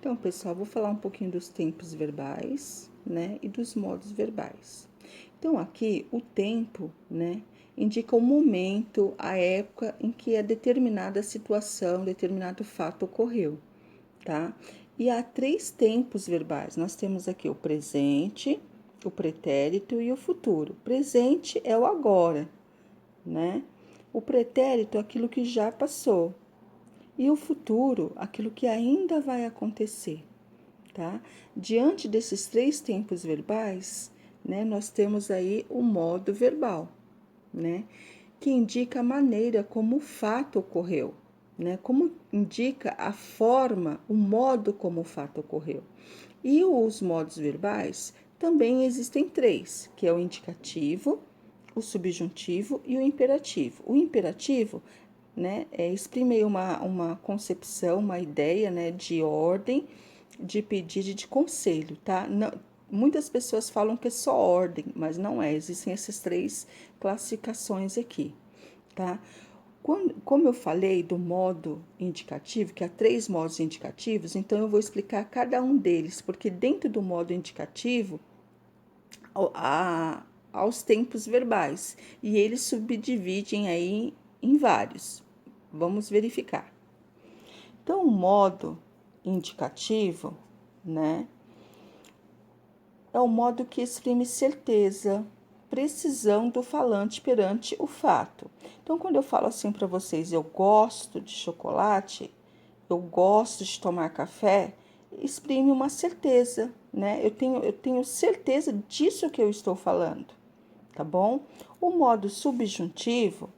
Então, pessoal, vou falar um pouquinho dos tempos verbais, né, e dos modos verbais. Então, aqui, o tempo, né, indica o momento, a época em que a determinada situação, determinado fato ocorreu, tá? E há três tempos verbais. Nós temos aqui o presente, o pretérito e o futuro. Presente é o agora, né? O pretérito é aquilo que já passou. E o futuro, aquilo que ainda vai acontecer, tá? Diante desses três tempos verbais, né, nós temos aí o modo verbal, né, que indica a maneira como o fato ocorreu, né, como indica a forma, o modo como o fato ocorreu. E os modos verbais também existem três, que é o indicativo, o subjuntivo e o imperativo. O imperativo, né, exprime uma concepção, uma ideia, né, de ordem, de pedido e de conselho, tá? Não, muitas pessoas falam que é só ordem, mas não é. Existem essas três classificações aqui, tá? Como eu falei do modo indicativo, que há três modos indicativos, então eu vou explicar cada um deles, porque dentro do modo indicativo há aos tempos verbais e eles subdividem aí em vários. Vamos verificar. Então, o modo indicativo, né, é o modo que exprime certeza, precisão do falante perante o fato. Então, quando eu falo assim para vocês, eu gosto de chocolate, eu gosto de tomar café, exprime uma certeza, né? Eu tenho certeza disso que eu estou falando, tá bom? O modo subjuntivo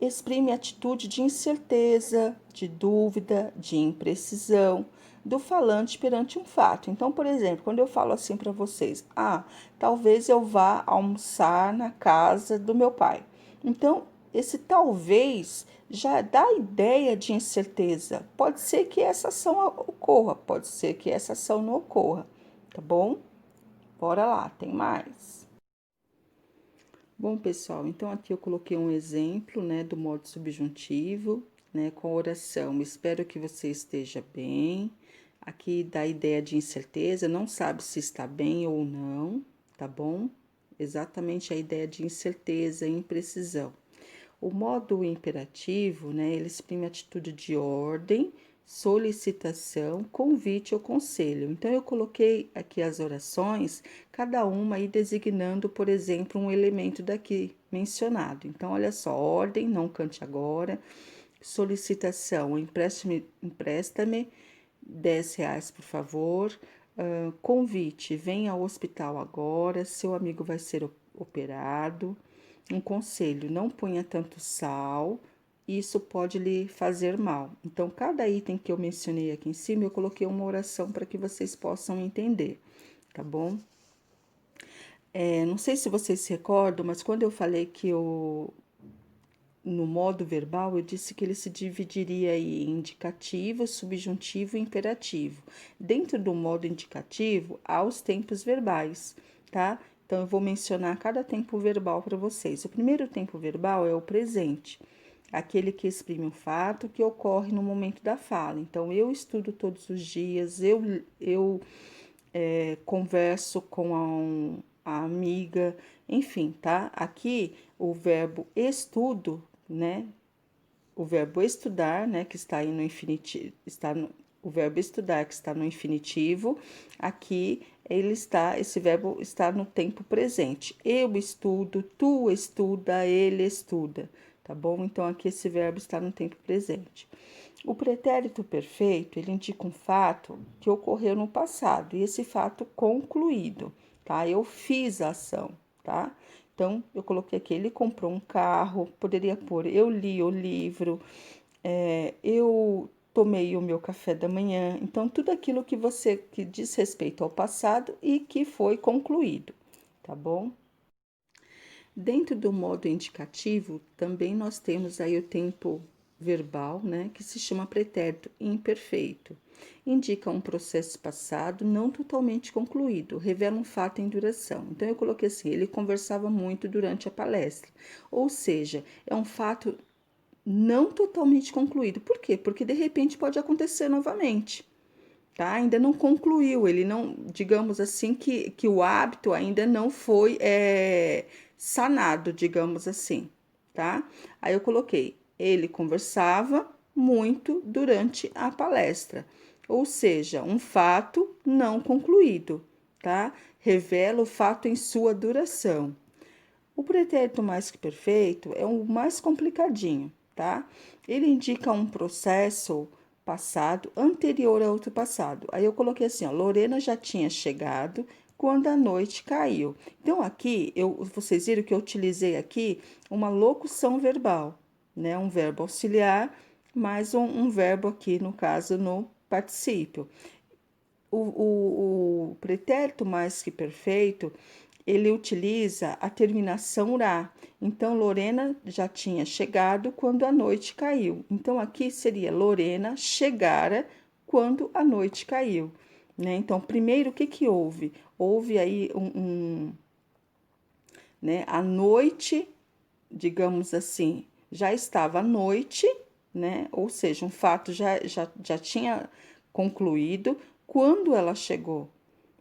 exprime atitude de incerteza, de dúvida, de imprecisão do falante perante um fato. Então, por exemplo, quando eu falo assim para vocês, talvez eu vá almoçar na casa do meu pai. Então, esse talvez já dá a ideia de incerteza. Pode ser que essa ação ocorra, pode ser que essa ação não ocorra, tá bom? Bora lá, tem mais. Bom, pessoal, então aqui eu coloquei um exemplo, né, do modo subjuntivo, né, com a oração. Espero que você esteja bem. Aqui dá a ideia de incerteza, não sabe se está bem ou não, tá bom? Exatamente a ideia de incerteza e imprecisão. O modo imperativo, né, ele exprime atitude de ordem, solicitação, convite ou conselho. Então, eu coloquei aqui as orações, cada uma aí designando, por exemplo, um elemento daqui mencionado. Então, olha só, ordem, não cante agora, solicitação, empresta-me 10 reais, por favor. Convite, venha ao hospital agora, seu amigo vai ser operado. Um conselho, não ponha tanto sal, isso pode lhe fazer mal. Então, cada item que eu mencionei aqui em cima, eu coloquei uma oração para que vocês possam entender, tá bom? Não sei se vocês se recordam, mas quando eu falei que no modo verbal, eu disse que ele se dividiria em indicativo, subjuntivo e imperativo. Dentro do modo indicativo, há os tempos verbais, tá? Então, eu vou mencionar cada tempo verbal para vocês. O primeiro tempo verbal é o presente, aquele que exprime um fato que ocorre no momento da fala. Então, eu estudo todos os dias, eu converso com a amiga, enfim, tá? Aqui o verbo estudo, né? O verbo estudar, né? Que está aí no infinitivo, o verbo estudar que está no infinitivo, aqui esse verbo está no tempo presente. Eu estudo, tu estuda, ele estuda, tá bom? Então, aqui esse verbo está no tempo presente. O pretérito perfeito, ele indica um fato que ocorreu no passado, e esse fato concluído, tá? Eu fiz a ação, tá? Então, eu coloquei aqui, ele comprou um carro, poderia pôr, eu li o livro, eu tomei o meu café da manhã. Então, tudo aquilo que diz respeito ao passado e que foi concluído, tá bom? Dentro do modo indicativo, também nós temos aí o tempo verbal, né, que se chama pretérito imperfeito. Indica um processo passado não totalmente concluído, revela um fato em duração. Então, eu coloquei assim, ele conversava muito durante a palestra. Ou seja, é um fato não totalmente concluído. Por quê? Porque, de repente, pode acontecer novamente, tá? Ainda não concluiu, ele não, digamos assim, que o hábito ainda não foi sanado, digamos assim, tá? Aí eu coloquei, ele conversava muito durante a palestra, ou seja, um fato não concluído, tá? Revela o fato em sua duração. O pretérito mais que perfeito é o mais complicadinho, tá? Ele indica um processo passado anterior a outro passado. Aí eu coloquei assim, ó, Lorena já tinha chegado quando a noite caiu. Então aqui, vocês viram que eu utilizei aqui uma locução verbal, né? Um verbo auxiliar mais um verbo aqui, no caso, no particípio. O pretérito mais que perfeito, ele utiliza a terminação "ra". Então, Lorena já tinha chegado quando a noite caiu. Então, aqui seria Lorena chegara quando a noite caiu, né? Então, primeiro, o que que houve? Houve aí né, a noite, digamos assim, já estava à noite, né? Ou seja, um fato já tinha concluído quando ela chegou,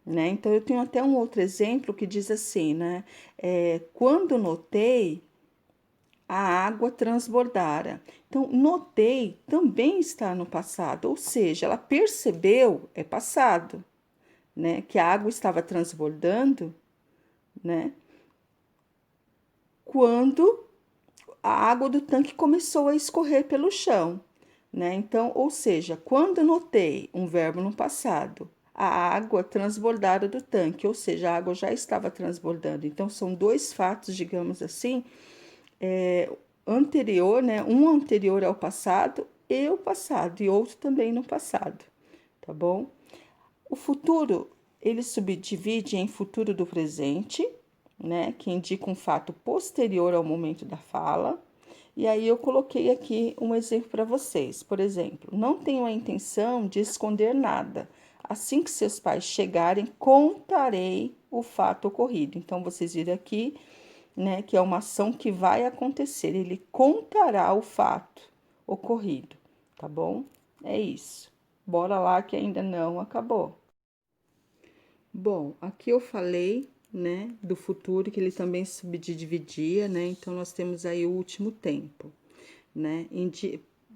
né? Então, eu tenho até um outro exemplo que diz assim, né? Quando notei, a água transbordara. Então, notei também está no passado, ou seja, ela percebeu, é passado, né? Que a água estava transbordando, né? Quando a água do tanque começou a escorrer pelo chão, né? Então, ou seja, quando notei um verbo no passado, a água transbordara do tanque, ou seja, a água já estava transbordando. Então, são dois fatos, digamos assim, anterior, né? Um anterior ao passado e o passado, e outro também no passado, tá bom? O futuro, ele subdivide em futuro do presente, né? Que indica um fato posterior ao momento da fala. E aí eu coloquei aqui um exemplo para vocês. Por exemplo, não tenho a intenção de esconder nada. Assim que seus pais chegarem, contarei o fato ocorrido. Então, vocês viram aqui, né, que é uma ação que vai acontecer. Ele contará o fato ocorrido, tá bom? É isso. Bora lá que ainda não acabou. Bom, aqui eu falei, né, do futuro, que ele também subdividia, né? Então, nós temos aí o último tempo, né?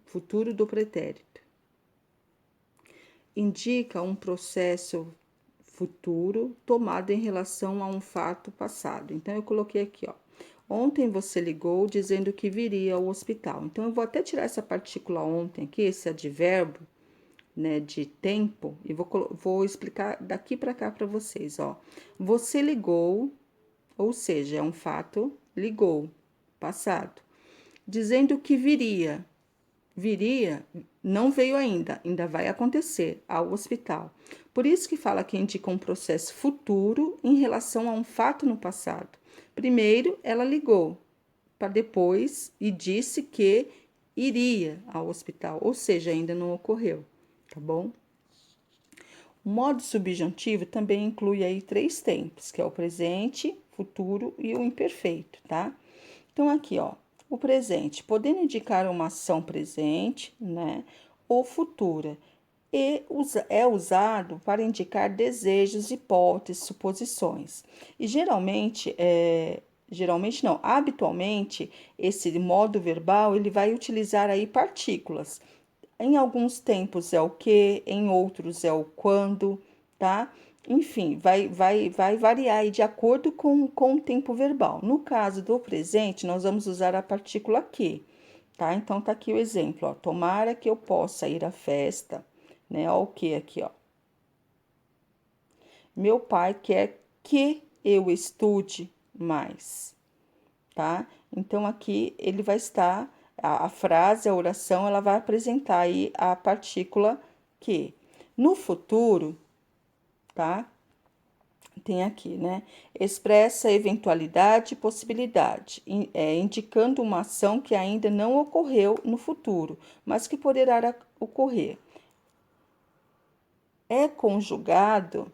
Futuro do pretérito. Indica um processo futuro tomado em relação a um fato passado. Então, eu coloquei aqui, ó. Ontem você ligou dizendo que viria ao hospital. Então, eu vou até tirar essa partícula ontem aqui, esse advérbio, né, de tempo, e vou explicar daqui para cá para vocês, ó. Você ligou, ou seja, é um fato, ligou, passado, dizendo que viria. Viria, não veio ainda, ainda vai acontecer ao hospital. Por isso que fala que indica um processo futuro em relação a um fato no passado. Primeiro, ela ligou para depois e disse que iria ao hospital, ou seja, ainda não ocorreu, tá bom? O modo subjuntivo também inclui aí três tempos, que é o presente, futuro e o imperfeito, tá? Então, aqui, ó, o presente, podendo indicar uma ação presente, né, ou futura, e é usado para indicar desejos, hipóteses, suposições. E geralmente não, habitualmente, esse modo verbal, ele vai utilizar aí partículas. Em alguns tempos é o que, em outros é o quando, tá? Enfim, vai variar aí de acordo com o tempo verbal. No caso do presente, nós vamos usar a partícula que, tá? Então, tá aqui o exemplo, ó. Tomara que eu possa ir à festa, né? Ó, o que aqui, ó. Meu pai quer que eu estude mais, tá? Então, aqui ele vai estar, a frase, a oração, ela vai apresentar aí a partícula que. No futuro, tá? Tem aqui, né? Expressa eventualidade e possibilidade, indicando uma ação que ainda não ocorreu no futuro, mas que poderá ocorrer. É conjugado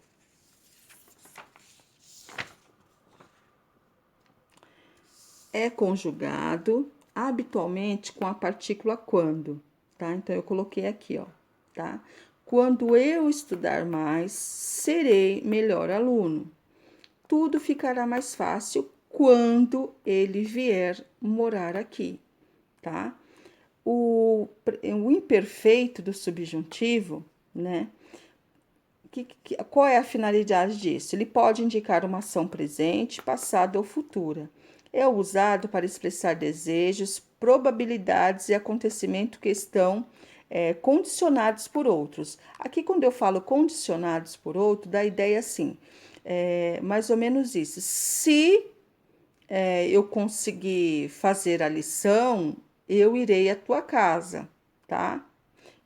habitualmente com a partícula quando, tá? Então, eu coloquei aqui, ó, tá? Quando eu estudar mais, serei melhor aluno. Tudo ficará mais fácil quando ele vier morar aqui, tá? O imperfeito do subjuntivo, né? Qual é a finalidade disso? Ele pode indicar uma ação presente, passada ou futura. É usado para expressar desejos, probabilidades e acontecimentos que estão condicionados por outros. Aqui, quando eu falo condicionados por outro, dá a ideia assim, mais ou menos isso. Se eu conseguir fazer a lição, eu irei à tua casa, tá?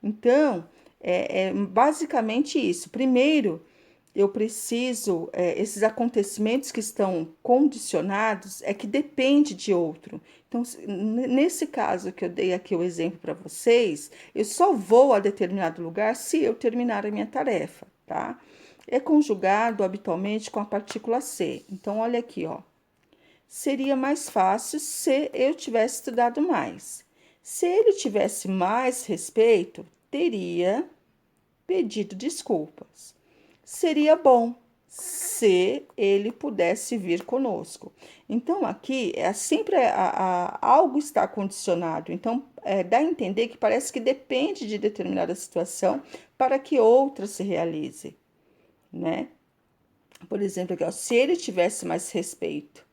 Então, é basicamente isso. Primeiro, eu preciso, esses acontecimentos que estão condicionados é que depende de outro. Então, nesse caso que eu dei aqui o exemplo para vocês, eu só vou a determinado lugar se eu terminar a minha tarefa, tá? É conjugado habitualmente com a partícula ser. Então, olha aqui, ó. Seria mais fácil se eu tivesse estudado mais. Se ele tivesse mais respeito, teria pedido desculpas. Seria bom se ele pudesse vir conosco. Então, aqui é sempre algo está condicionado. Então, dá a entender que parece que depende de determinada situação para que outra se realize, né? Por exemplo, aqui, ó, se ele tivesse mais respeito,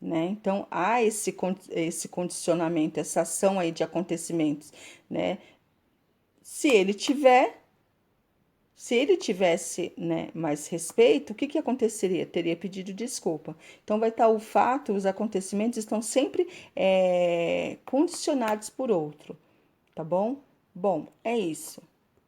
né? Então, há esse condicionamento, essa ação aí de acontecimentos, né? Se ele tiver, se ele tivesse, né, mais respeito, o que que aconteceria? Teria pedido desculpa. Então, vai estar o fato, os acontecimentos estão sempre condicionados por outro, tá bom? Bom, é isso.